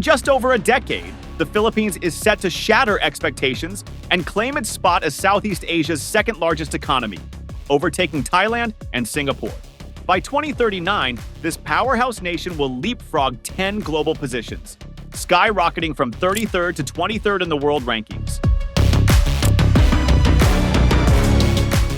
just over a decade, the Philippines is set to shatter expectations and claim its spot as Southeast Asia's second-largest economy, overtaking Thailand and Singapore. By 2039, this powerhouse nation will leapfrog 10 global positions, skyrocketing from 33rd to 23rd in the world rankings.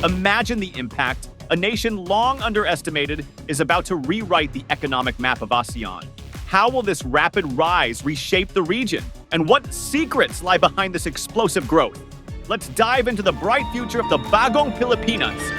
Imagine the impact. A nation long underestimated is about to rewrite the economic map of ASEAN. How will this rapid rise reshape the region? And what secrets lie behind this explosive growth? Let's dive into the bright future of the Bagong Pilipinas.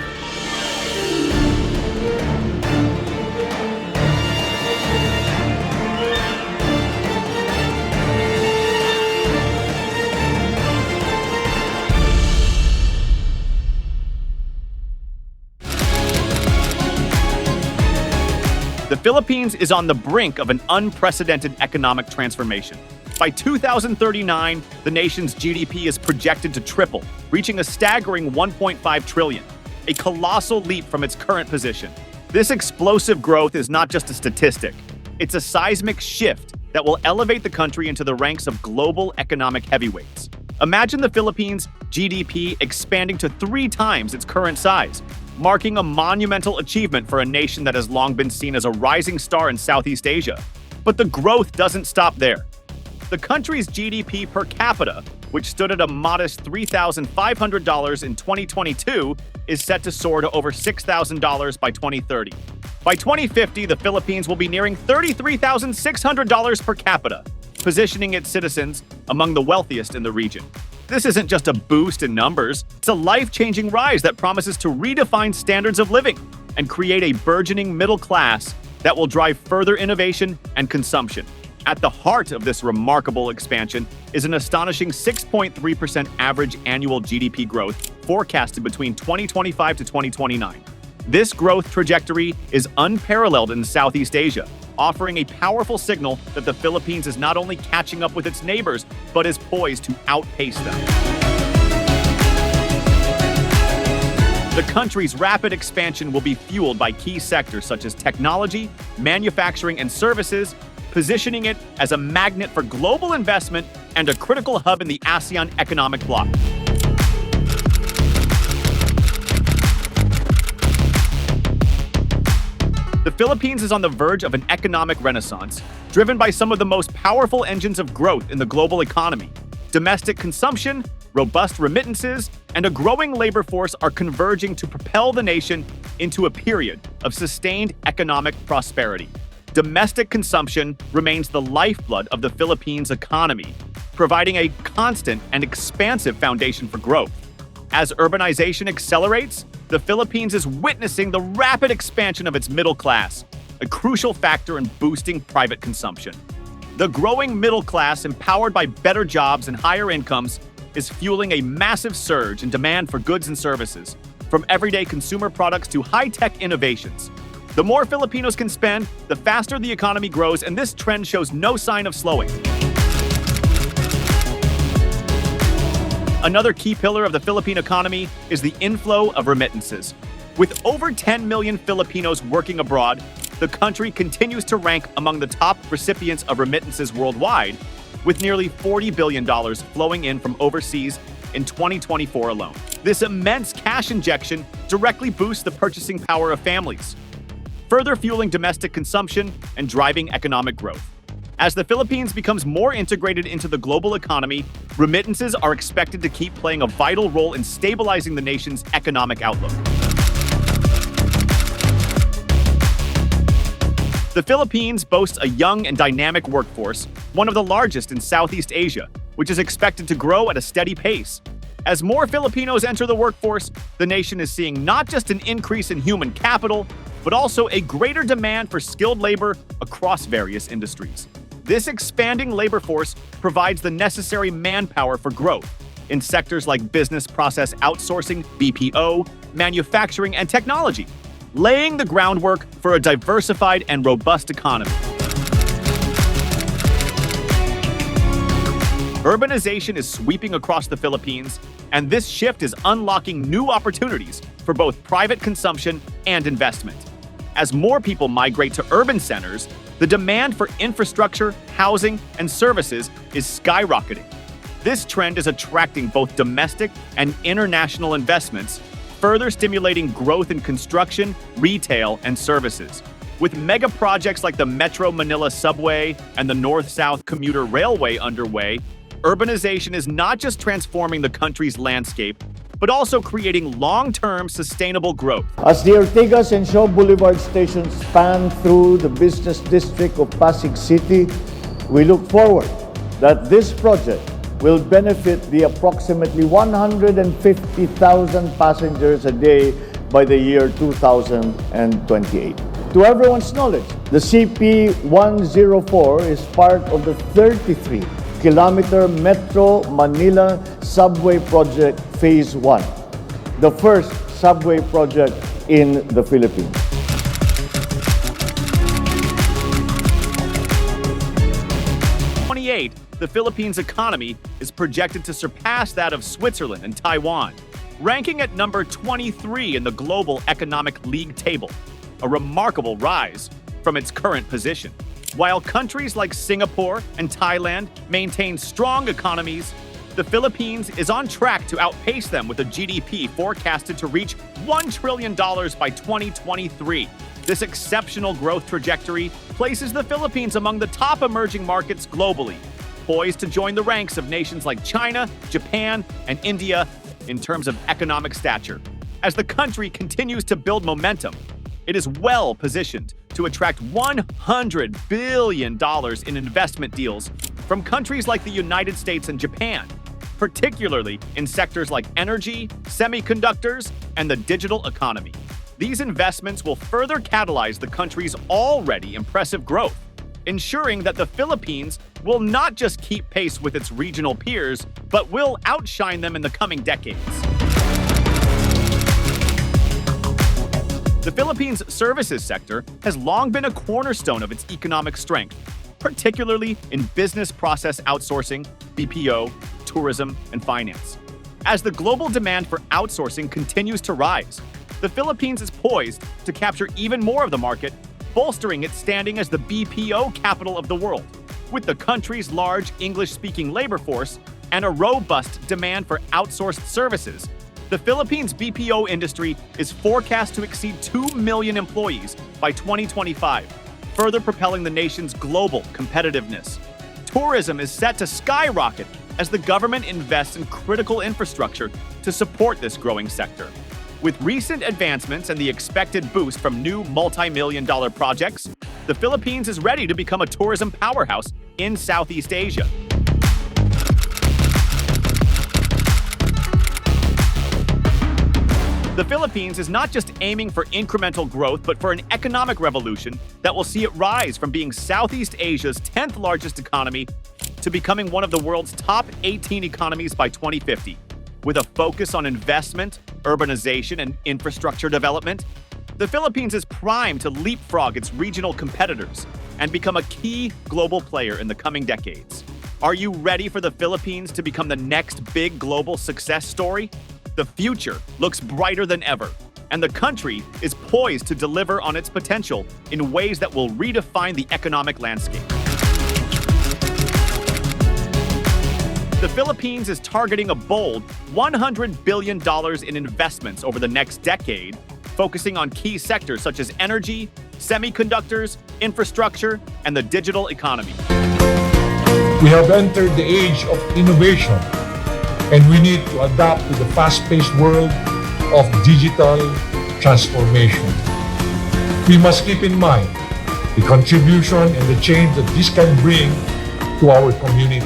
The Philippines is on the brink of an unprecedented economic transformation. By 2039, the nation's GDP is projected to triple, reaching a staggering 1.5 trillion, a colossal leap from its current position. This explosive growth is not just a statistic, it's a seismic shift that will elevate the country into the ranks of global economic heavyweights. Imagine the Philippines' GDP expanding to 3 times its current size, marking a monumental achievement for a nation that has long been seen as a rising star in Southeast Asia. But the growth doesn't stop there. The country's GDP per capita, which stood at a modest $3,500 in 2022, is set to soar to over $6,000 by 2030. By 2050, the Philippines will be nearing $33,600 per capita, positioning its citizens among the wealthiest in the region. This isn't just a boost in numbers, it's a life-changing rise that promises to redefine standards of living and create a burgeoning middle class that will drive further innovation and consumption. At the heart of this remarkable expansion is an astonishing 6.3% average annual GDP growth forecasted between 2025 to 2029. This growth trajectory is unparalleled in Southeast Asia, offering a powerful signal that the Philippines is not only catching up with its neighbors, but is poised to outpace them. The country's rapid expansion will be fueled by key sectors such as technology, manufacturing, and services, positioning it as a magnet for global investment and a critical hub in the ASEAN economic bloc. The Philippines is on the verge of an economic renaissance, driven by some of the most powerful engines of growth in the global economy. Domestic consumption, robust remittances, and a growing labor force are converging to propel the nation into a period of sustained economic prosperity. Domestic consumption remains the lifeblood of the Philippines' economy, providing a constant and expansive foundation for growth. As urbanization accelerates, the Philippines is witnessing the rapid expansion of its middle class, a crucial factor in boosting private consumption. The growing middle class, empowered by better jobs and higher incomes, is fueling a massive surge in demand for goods and services, from everyday consumer products to high-tech innovations. The more Filipinos can spend, the faster the economy grows, and this trend shows no sign of slowing. Another key pillar of the Philippine economy is the inflow of remittances. With over 10 million Filipinos working abroad, the country continues to rank among the top recipients of remittances worldwide, with nearly $40 billion flowing in from overseas in 2024 alone. This immense cash injection directly boosts the purchasing power of families, further fueling domestic consumption and driving economic growth. As the Philippines becomes more integrated into the global economy, remittances are expected to keep playing a vital role in stabilizing the nation's economic outlook. The Philippines boasts a young and dynamic workforce, one of the largest in Southeast Asia, which is expected to grow at a steady pace. As more Filipinos enter the workforce, the nation is seeing not just an increase in human capital, but also a greater demand for skilled labor across various industries. This expanding labor force provides the necessary manpower for growth in sectors like business process outsourcing, BPO, manufacturing, and technology, laying the groundwork for a diversified and robust economy. Urbanization is sweeping across the Philippines, and this shift is unlocking new opportunities for both private consumption and investment. As more people migrate to urban centers, the demand for infrastructure, housing, and services is skyrocketing. This trend is attracting both domestic and international investments, further stimulating growth in construction, retail, and services. With mega projects like the Metro Manila Subway and the North-South Commuter Railway underway, urbanization is not just transforming the country's landscape, but also creating long-term sustainable growth. As the Ortigas and Shaw Boulevard stations span through the business district of Pasig City, we look forward that this project will benefit the approximately 150,000 passengers a day by the year 2028. To everyone's knowledge, the CP-104 is part of the 33-kilometer Metro Manila Subway Project Phase 1, the first subway project in the Philippines. The Philippines' economy is projected to surpass that of Switzerland and Taiwan, ranking at number 23 in the global economic league table, a remarkable rise from its current position. While countries like Singapore and Thailand maintain strong economies, the Philippines is on track to outpace them with a GDP forecasted to reach $1 trillion by 2023. This exceptional growth trajectory places the Philippines among the top emerging markets globally, poised to join the ranks of nations like China, Japan, and India in terms of economic stature. As the country continues to build momentum, it is well positioned to attract $100 billion in investment deals from countries like the United States and Japan, particularly in sectors like energy, semiconductors, and the digital economy. These investments will further catalyze the country's already impressive growth, ensuring that the Philippines will not just keep pace with its regional peers, but will outshine them in the coming decades. The Philippines' services sector has long been a cornerstone of its economic strength, particularly in business process outsourcing, BPO, tourism, and finance. As the global demand for outsourcing continues to rise, the Philippines is poised to capture even more of the market, bolstering its standing as the BPO capital of the world. With the country's large English-speaking labor force and a robust demand for outsourced services, the Philippines' BPO industry is forecast to exceed 2 million employees by 2025, further propelling the nation's global competitiveness. Tourism is set to skyrocket as the government invests in critical infrastructure to support this growing sector. With recent advancements and the expected boost from new multi-million-dollar projects, the Philippines is ready to become a tourism powerhouse in Southeast Asia. The Philippines is not just aiming for incremental growth, but for an economic revolution that will see it rise from being Southeast Asia's 10th largest economy to becoming one of the world's top 18 economies by 2050. With a focus on investment, urbanization, and infrastructure development, the Philippines is primed to leapfrog its regional competitors and become a key global player in the coming decades. Are you ready for the Philippines to become the next big global success story? The future looks brighter than ever, and the country is poised to deliver on its potential in ways that will redefine the economic landscape. The Philippines is targeting a bold $100 billion in investments over the next decade, focusing on key sectors such as energy, semiconductors, infrastructure, and the digital economy. We have entered the age of innovation, and we need to adapt to the fast-paced world of digital transformation. We must keep in mind the contribution and the change that this can bring to our community.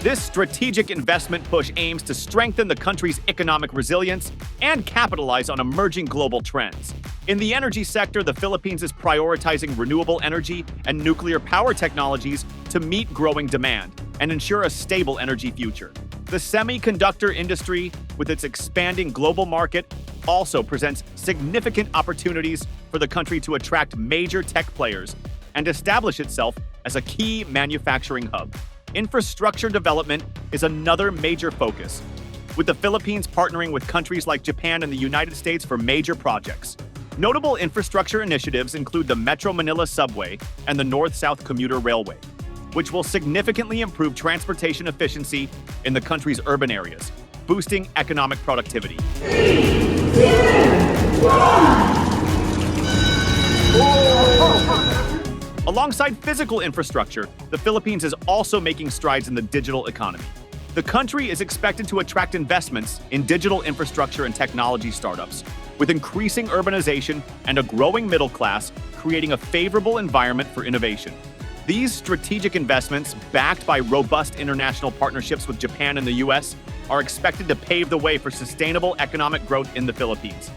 This strategic investment push aims to strengthen the country's economic resilience and capitalize on emerging global trends. In the energy sector, the Philippines is prioritizing renewable energy and nuclear power technologies to meet growing demand and ensure a stable energy future. The semiconductor industry, with its expanding global market, also presents significant opportunities for the country to attract major tech players and establish itself as a key manufacturing hub. Infrastructure development is another major focus, with the Philippines partnering with countries like Japan and the United States for major projects. Notable infrastructure initiatives include the Metro Manila subway and the North-South commuter railway, which will significantly improve transportation efficiency in the country's urban areas, boosting economic productivity. Alongside physical infrastructure, the Philippines is also making strides in the digital economy. The country is expected to attract investments in digital infrastructure and technology startups, with increasing urbanization and a growing middle class creating a favorable environment for innovation. These strategic investments, backed by robust international partnerships with Japan and the US, are expected to pave the way for sustainable economic growth in the Philippines.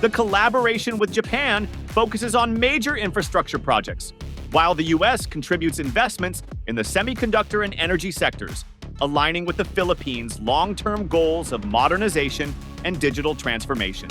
The collaboration with Japan focuses on major infrastructure projects, while the US contributes investments in the semiconductor and energy sectors, aligning with the Philippines' long-term goals of modernization and digital transformation.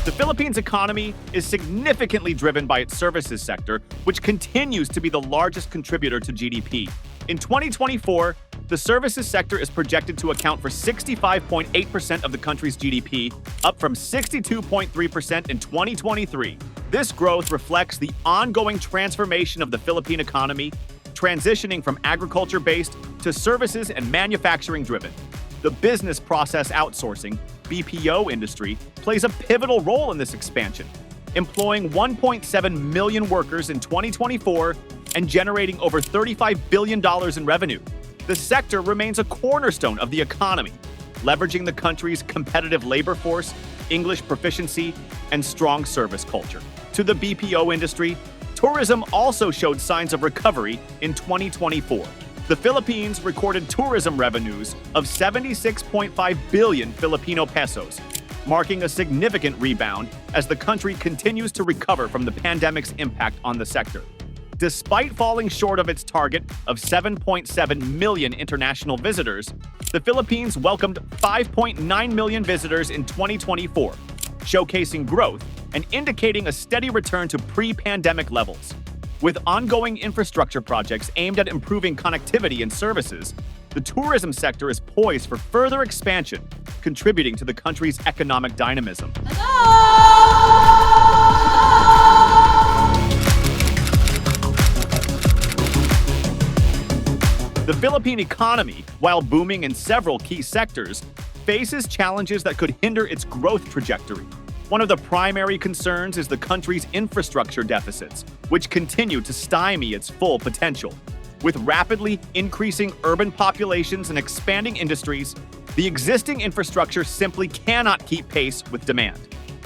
The Philippines' economy is significantly driven by its services sector, which continues to be the largest contributor to GDP. In 2024, the services sector is projected to account for 65.8% of the country's GDP, up from 62.3% in 2023. This growth reflects the ongoing transformation of the Philippine economy, transitioning from agriculture-based to services and manufacturing-driven. The business process outsourcing, BPO industry, plays a pivotal role in this expansion, employing 1.7 million workers in 2024 and generating over $35 billion in revenue. The sector remains a cornerstone of the economy, leveraging the country's competitive labor force, English proficiency, and strong service culture. To the BPO industry, tourism also showed signs of recovery in 2024. The Philippines recorded tourism revenues of 76.5 billion Filipino pesos, marking a significant rebound as the country continues to recover from the pandemic's impact on the sector. Despite falling short of its target of 7.7 million international visitors, the Philippines welcomed 5.9 million visitors in 2024, showcasing growth and indicating a steady return to pre-pandemic levels. With ongoing infrastructure projects aimed at improving connectivity and services, the tourism sector is poised for further expansion, contributing to the country's economic dynamism. The Philippine economy, while booming in several key sectors, faces challenges that could hinder its growth trajectory. One of the primary concerns is the country's infrastructure deficits, which continue to stymie its full potential. With rapidly increasing urban populations and expanding industries, the existing infrastructure simply cannot keep pace with demand.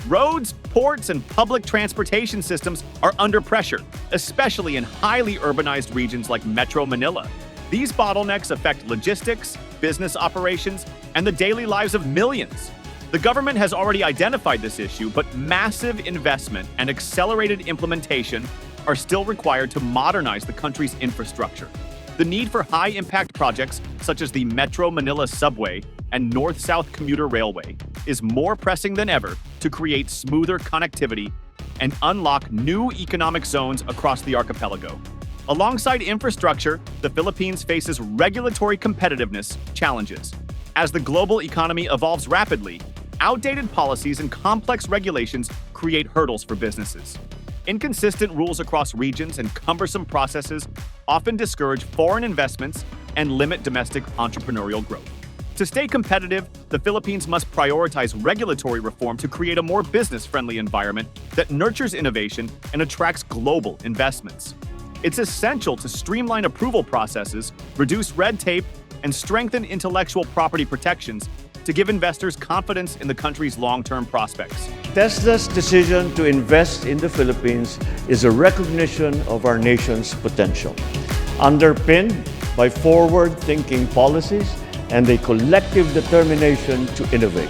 Roads, ports, and public transportation systems are under pressure, especially in highly urbanized regions like Metro Manila. These bottlenecks affect logistics, business operations, and the daily lives of millions. The government has already identified this issue, but massive investment and accelerated implementation are still required to modernize the country's infrastructure. The need for high-impact projects such as the Metro Manila subway and North-South commuter railway is more pressing than ever to create smoother connectivity and unlock new economic zones across the archipelago. Alongside infrastructure, the Philippines faces regulatory competitiveness challenges. As the global economy evolves rapidly, outdated policies and complex regulations create hurdles for businesses. Inconsistent rules across regions and cumbersome processes often discourage foreign investments and limit domestic entrepreneurial growth. To stay competitive, the Philippines must prioritize regulatory reform to create a more business-friendly environment that nurtures innovation and attracts global investments. It's essential to streamline approval processes, reduce red tape, and strengthen intellectual property protections to give investors confidence in the country's long-term prospects. Tesla's decision to invest in the Philippines is a recognition of our nation's potential, underpinned by forward-thinking policies and a collective determination to innovate.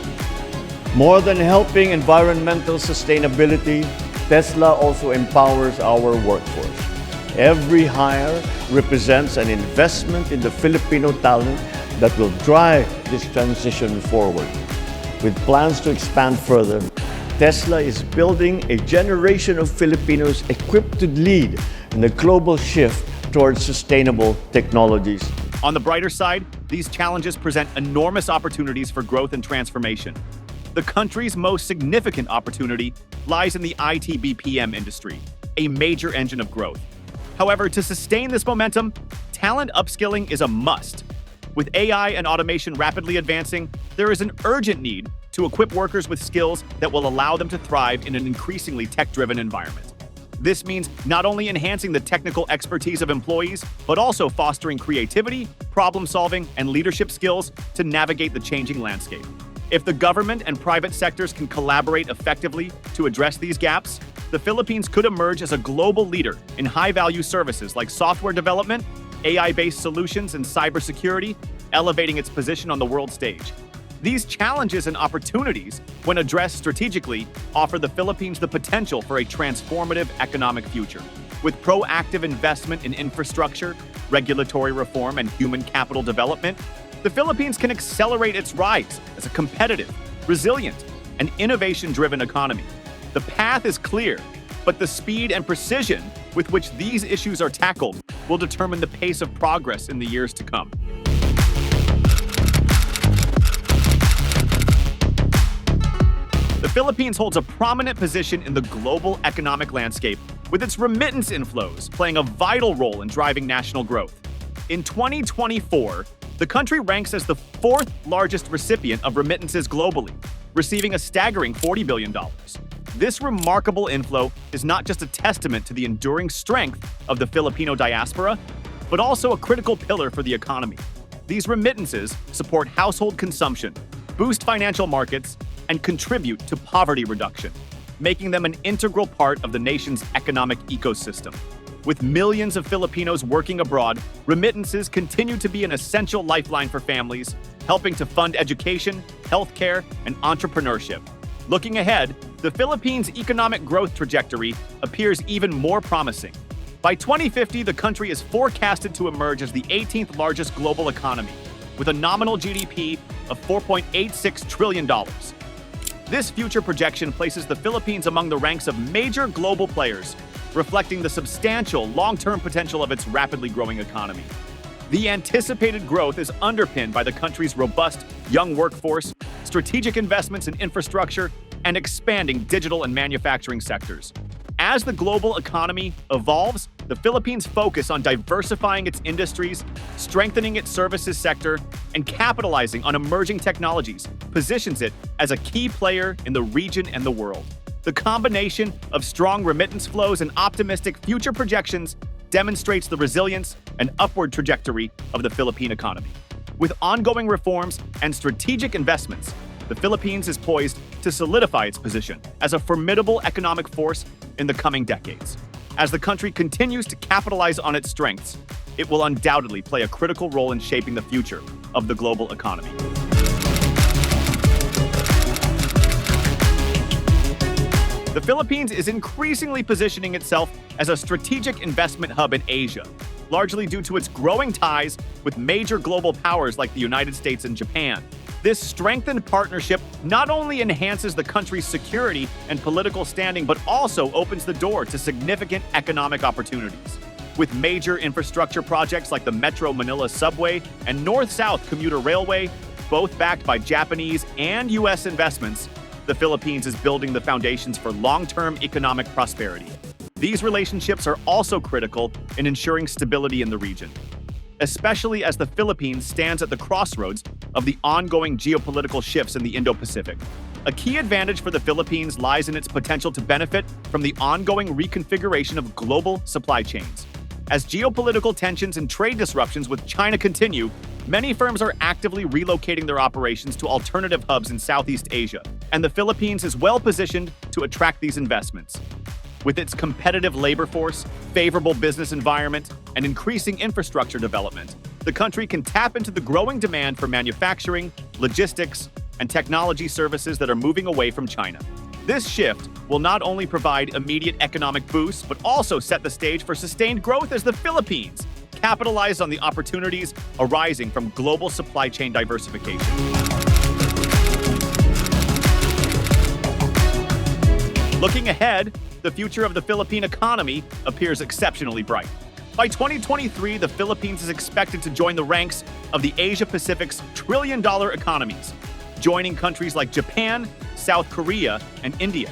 More than helping environmental sustainability, Tesla also empowers our workforce. Every hire represents an investment in the Filipino talent that will drive this transition forward. With plans to expand further, Tesla is building a generation of Filipinos equipped to lead in the global shift towards sustainable technologies. On the brighter side, the these challenges present enormous opportunities for growth and transformation. The country's most significant opportunity lies in the IT BPM industry, a major engine of growth. However, to sustain this momentum, talent upskilling is a must. With AI and automation rapidly advancing, there is an urgent need to equip workers with skills that will allow them to thrive in an increasingly tech-driven environment. This means not only enhancing the technical expertise of employees, but also fostering creativity, problem-solving, and leadership skills to navigate the changing landscape. If the government and private sectors can collaborate effectively to address these gaps, the Philippines could emerge as a global leader in high-value services like software development, AI-based solutions, and cybersecurity, elevating its position on the world stage. These challenges and opportunities, when addressed strategically, offer the Philippines the potential for a transformative economic future. With proactive investment in infrastructure, regulatory reform, and human capital development, the Philippines can accelerate its rise as a competitive, resilient, and innovation-driven economy. The path is clear, but the speed and precision with which these issues are tackled will determine the pace of progress in the years to come. The Philippines holds a prominent position in the global economic landscape, with its remittance inflows playing a vital role in driving national growth. In 2024, the country ranks as the fourth largest recipient of remittances globally, receiving a staggering $40 billion. This remarkable inflow is not just a testament to the enduring strength of the Filipino diaspora, but also a critical pillar for the economy. These remittances support household consumption, boost financial markets, and contribute to poverty reduction, making them an integral part of the nation's economic ecosystem. With millions of Filipinos working abroad, remittances continue to be an essential lifeline for families, helping to fund education, healthcare, and entrepreneurship. Looking ahead, the Philippines' economic growth trajectory appears even more promising. By 2050, the country is forecasted to emerge as the 18th largest global economy, with a nominal GDP of $4.86 trillion. This future projection places the Philippines among the ranks of major global players, reflecting the substantial long-term potential of its rapidly growing economy. The anticipated growth is underpinned by the country's robust young workforce, strategic investments in infrastructure, and expanding digital and manufacturing sectors. As the global economy evolves, the Philippines' focus on diversifying its industries, strengthening its services sector, and capitalizing on emerging technologies positions it as a key player in the region and the world. The combination of strong remittance flows and optimistic future projections demonstrates the resilience and upward trajectory of the Philippine economy. With ongoing reforms and strategic investments, the Philippines is poised to solidify its position as a formidable economic force in the coming decades. As the country continues to capitalize on its strengths, it will undoubtedly play a critical role in shaping the future of the global economy. The Philippines is increasingly positioning itself as a strategic investment hub in Asia, largely due to its growing ties with major global powers like the United States and Japan. This strengthened partnership not only enhances the country's security and political standing, but also opens the door to significant economic opportunities. With major infrastructure projects like the Metro Manila Subway and North-South Commuter Railway, both backed by Japanese and U.S. investments, the Philippines is building the foundations for long-term economic prosperity. These relationships are also critical in ensuring stability in the region, especially as the Philippines stands at the crossroads of the ongoing geopolitical shifts in the Indo-Pacific. A key advantage for the Philippines lies in its potential to benefit from the ongoing reconfiguration of global supply chains. As geopolitical tensions and trade disruptions with China continue, many firms are actively relocating their operations to alternative hubs in Southeast Asia, and the Philippines is well positioned to attract these investments. With its competitive labor force, favorable business environment, and increasing infrastructure development, the country can tap into the growing demand for manufacturing, logistics, and technology services that are moving away from China. This shift will not only provide immediate economic boosts, but also set the stage for sustained growth as the Philippines capitalize on the opportunities arising from global supply chain diversification. Looking ahead, the future of the Philippine economy appears exceptionally bright. By 2023, the Philippines is expected to join the ranks of the Asia-Pacific's trillion-dollar economies, joining countries like Japan, South Korea, and India.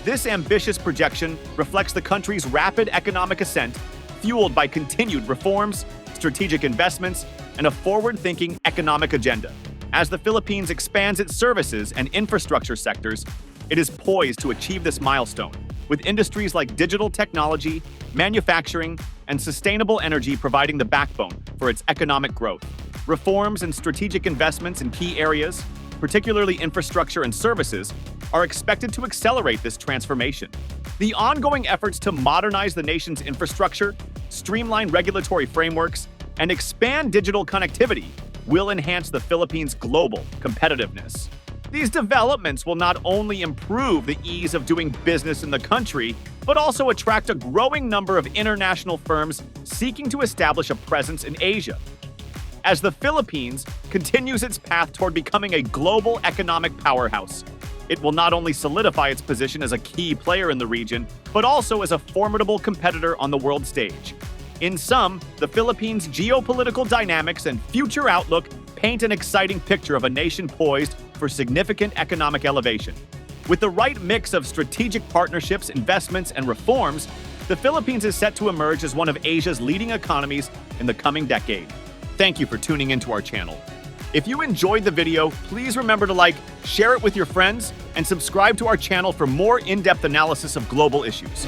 This ambitious projection reflects the country's rapid economic ascent, fueled by continued reforms, strategic investments, and a forward-thinking economic agenda. As the Philippines expands its services and infrastructure sectors, it is poised to achieve this milestone, with industries like digital technology, manufacturing, and sustainable energy providing the backbone for its economic growth. Reforms and strategic investments in key areas, particularly infrastructure and services, are expected to accelerate this transformation. The ongoing efforts to modernize the nation's infrastructure, streamline regulatory frameworks, and expand digital connectivity will enhance the Philippines' global competitiveness. These developments will not only improve the ease of doing business in the country, but also attract a growing number of international firms seeking to establish a presence in Asia. As the Philippines continues its path toward becoming a global economic powerhouse, it will not only solidify its position as a key player in the region, but also as a formidable competitor on the world stage. In sum, the Philippines' geopolitical dynamics and future outlook paint an exciting picture of a nation poised for significant economic elevation. With the right mix of strategic partnerships, investments, and reforms, the Philippines is set to emerge as one of Asia's leading economies in the coming decade. Thank you for tuning into our channel. If you enjoyed the video, please remember to like, share it with your friends, and subscribe to our channel for more in-depth analysis of global issues.